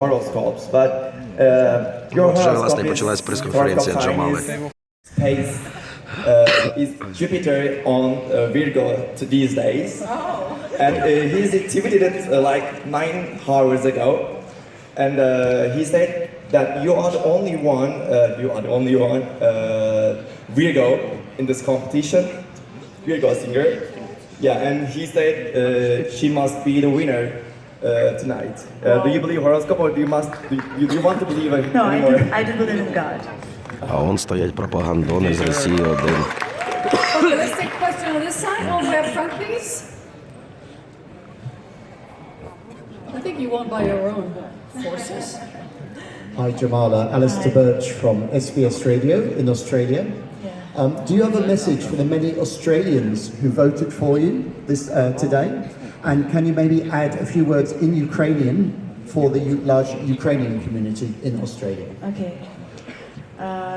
horoscopes, but your Вже власне horoscope почалась is прес-конференція horoscope sign Джамали. space is Jupiter on Virgo to these days, and he's activated like 9 hours ago, and he said that you are the only one, Virgo in this competition, Virgo singer. Yeah, and he said she must be the winner tonight. Do you believe horoscope, or do you want to believe it No, anymore? I do believe in God. А он стоять пропагандони з Росії один. Okay, let's take a question on this side. Over up front, please. I think you won by your own forces. Hi Jamala, Alistair Birch from SBS Radio in Australia. Do you have a message for the many Australians who voted for you today? And can you maybe add a few words in Ukrainian for the large Ukrainian community in Australia? Окей.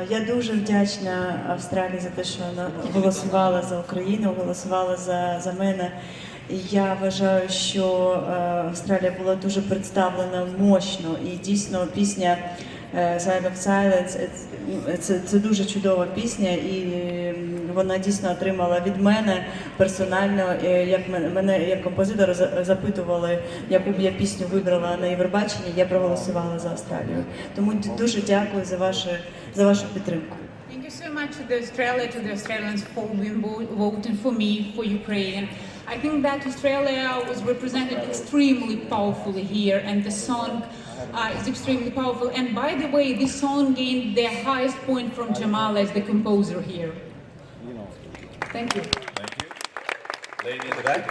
Я дуже вдячна Австралії за те, що вона голосувала за Україну, голосувала за мене. І я вважаю, що Австралія була дуже представлена мощно, і дійсно пісня Sign of Silence це дуже чудова пісня, і вона дійсно отримала від мене персонально, як мене як композитора запитували, яку б я пісню вибрала на Євробаченні, я проголосувала за Австралію. Тому дуже дякую за вашу підтримку. Thank you so much to the Australians for voting for me, for Ukraine. I think that Australia was represented extremely powerfully here, and the song is extremely powerful. And by the way, this song gained the highest point from Jamala as the composer here. Thank you. Thank you. Lady in the back,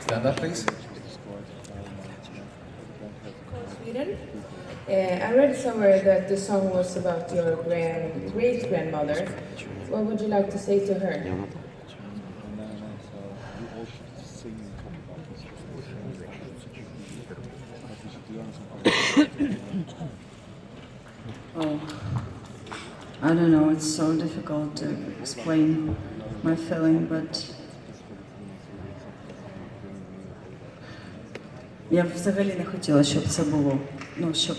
stand up, please. Sweden. I read somewhere that the song was about your great-grandmother. What would you like to say to her? Oh, I don't know, it's so difficult to explain my feeling, but я б взагалі не хотіла, щоб це було, щоб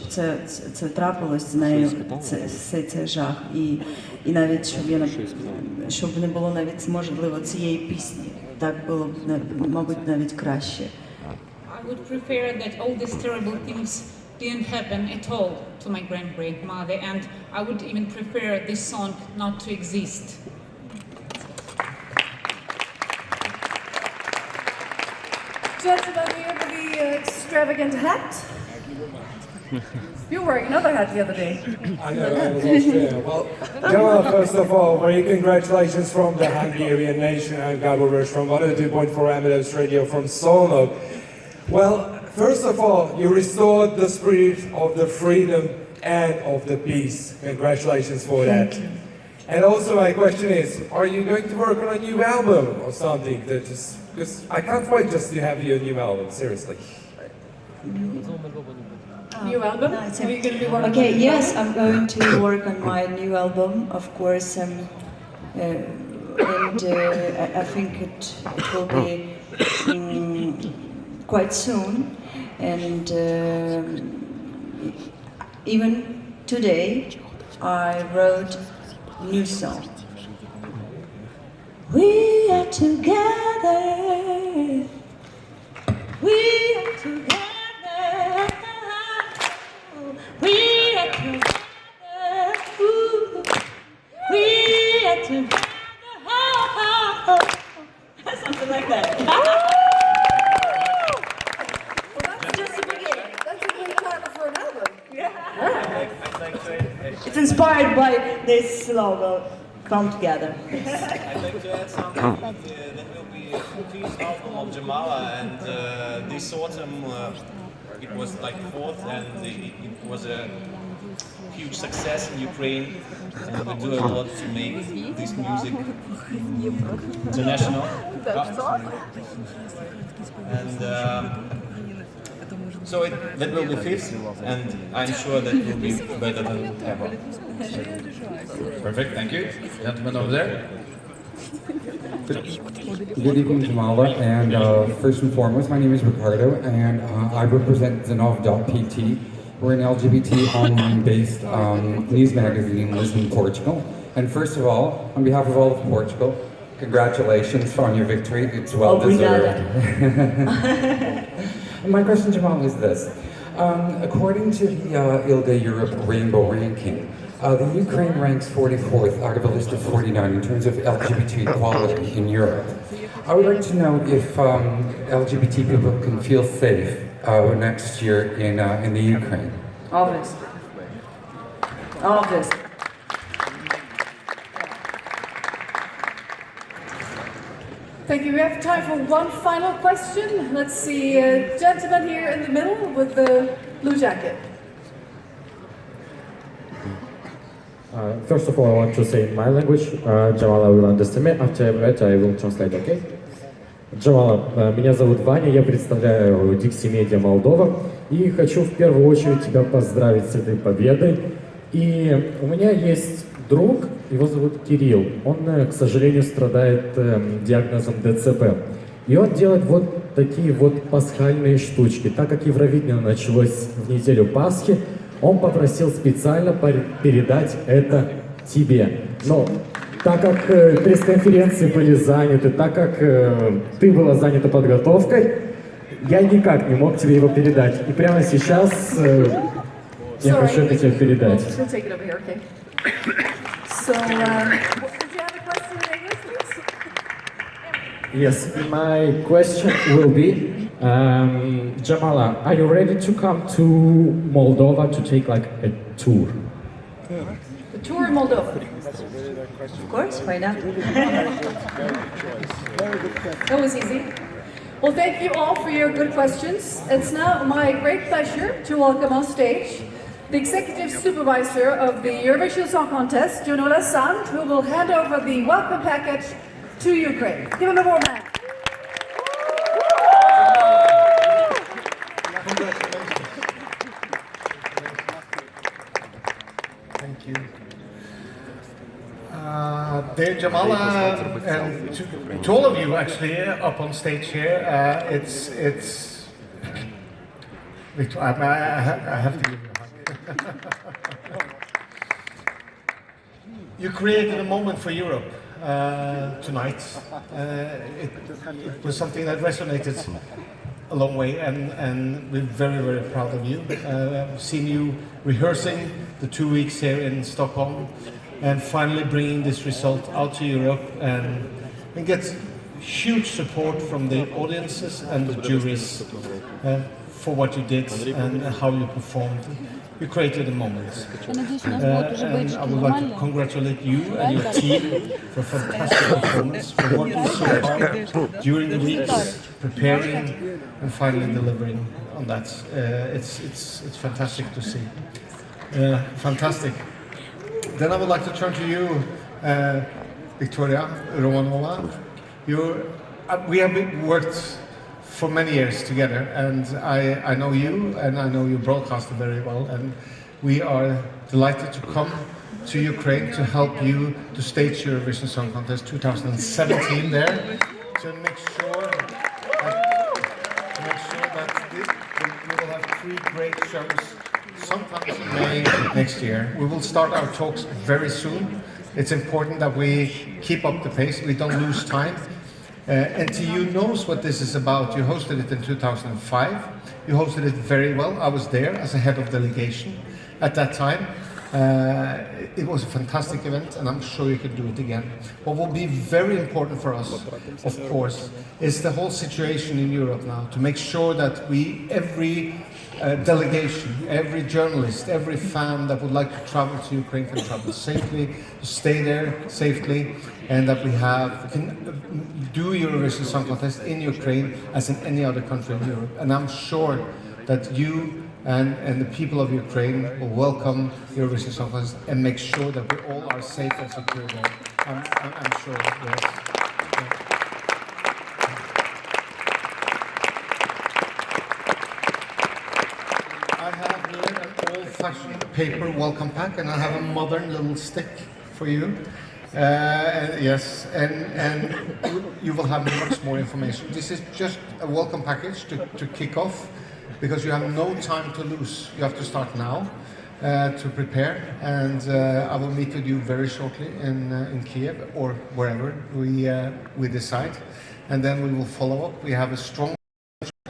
це трапилось з нею, цей жах, і навіть щоб не було навіть можливо цієї пісні, так було б, мабуть, навіть краще. I would prefer that all these terrible things didn't happen at all to my grandmother, and I would even prefer this song not to exist. Gentlemen here with the extravagant hat. You were wearing another hat the other day. I know, I was Australian. Well, Jamala, first of all, very congratulations from the Hungarian nation. I'm Gabor Rush from 102.4 Amadeus Radio from Solno. Well, first of all, you restored the spirit of the freedom and of the peace. Congratulations for that. Thank you. And also my question is, are you going to work on a new album or something? Because I can't wait just to have your new album, seriously. New album? Are you going to be working Okay, on a new yes, album? I'm going to work on my new album, of course, and I think it will be quite soon, and even today I wrote a new song. We are together, we are together, we are together, ooh, we are together, something like that. It's inspired by this logo. Come together. I'd like to add something. That will be a fifth album of Jamala, and this autumn it was like fourth, and it was a huge success in Ukraine, and we do a lot to make this music international. And so that will be fifth, and I'm sure that will be better than ever. Perfect, thank you. Gentleman over there. Good evening, Jamala, and first and foremost, my name is Ricardo, and I represent Zanov.pt, We're an LGBT online-based news magazine in Lisbon, Portugal. And first of all, on behalf of all of Portugal, congratulations on your victory. It's well deserved. And my question, Jamala, is this. According to the ILGA Europe Rainbow Ranking, the Ukraine ranks 44th out of a list of 49 in terms of LGBT equality in Europe. I would like to know if LGBT people can feel safe next year in the Ukraine. Obvious. Obvious. Thank you. We have time for one final question. Let's see, gentleman here in the middle with the blue jacket. First of all, I want to say in my language, Jamala will understand me. After that, I will translate, okay? Jamala, меня зовут Ваня, я представляю Dixie Media Молдова и хочу в первую очередь тебя поздравить с этой победой. И у меня есть друг, его зовут Кирилл, он, к сожалению, страдает диагнозом ДЦП. И он делает вот такие вот пасхальные штучки. Так как Евровидение началось в неделю Пасхи, он попросил специально передать это тебе. Но так как пресс-конференции были заняты, так как ты была занята подготовкой, я никак не мог тебе его передать. И прямо сейчас я хочу это тебе передать. So, did you have a question in English, please? Yes, my question will be, Jamala, are you ready to come to Moldova to take like a tour? The tour in Moldova. Of course, why not? That was easy. Well, thank you all for your good questions. It's now my great pleasure to welcome on stage the executive supervisor of the Eurovision Song Contest, Jamala, who will hand over the welcome package to Ukraine. Give him a warm hand. Thank you. Dear Jamala, and to all of you actually up on stage here, it's I have to give you a hug. You created a moment for Europe tonight. It was something that resonated a long way, and we're very, very proud of you. I've seen you rehearsing the 2 weeks here in Stockholm, and finally bringing this result out to Europe, and get huge support from the audiences and the juries for what you did and how you performed. You created a moment. And I would like to congratulate you and your team for a fantastic performance, for working so hard during the weeks, preparing and finally delivering on that. It's fantastic to see. Fantastic. Then I would like to turn to you, Victoria Romanova. We have worked for many years together, and I know you, and I know you broadcaster very well, and we are delighted to come to Ukraine to help you to stage Eurovision Song Contest 2017 there, to make sure that we will have 3 great shows sometime in May next year. We will start our talks very soon. It's important that we keep up the pace, we don't lose time. NTU knows what this is about. You hosted it in 2005. You hosted it very well. I was there as a head of delegation at that time. It was a fantastic event, and I'm sure you can do it again. What will be very important for us, of course, is the whole situation in Europe now, to make sure that every delegation, every journalist, every fan that would like to travel to Ukraine can travel safely, stay there safely, and that we can do Eurovision Song Contest in Ukraine as in any other country in Europe. And I'm sure that you and the people of Ukraine will welcome Eurovision Song Contest and make sure that we all are safe and secure there. I'm sure, yes. I have here an old-fashioned paper welcome pack, and I have a modern little stick for you. Yes, and you will have much more information. This is just a welcome package to kick off because you have no time to lose. You have to start now to prepare, and I will meet with you very shortly in Kiev or wherever we decide, and then we will follow up. We have a strong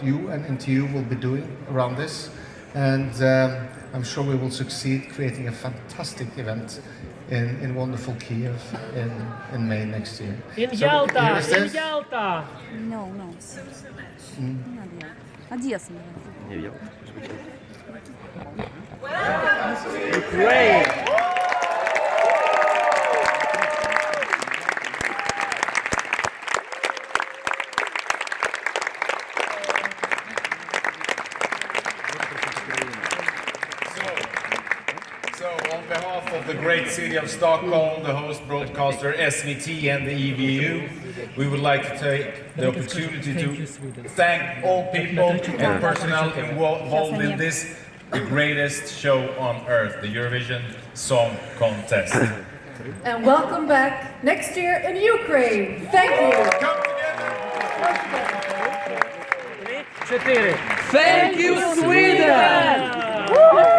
you and NTU will be doing around this, and I'm sure we will succeed creating a fantastic event in wonderful Kiev in May next year. In Yalta! Here is this. In Yalta! No. Одесса. Great! So, on behalf of the great city of Stockholm, the host broadcaster SVT and the EBU, we would like to take the opportunity to thank all people and personnel involved in this, the greatest show on earth, the Eurovision Song Contest. And welcome back next year in Ukraine. Thank you. Thank you, Sweden!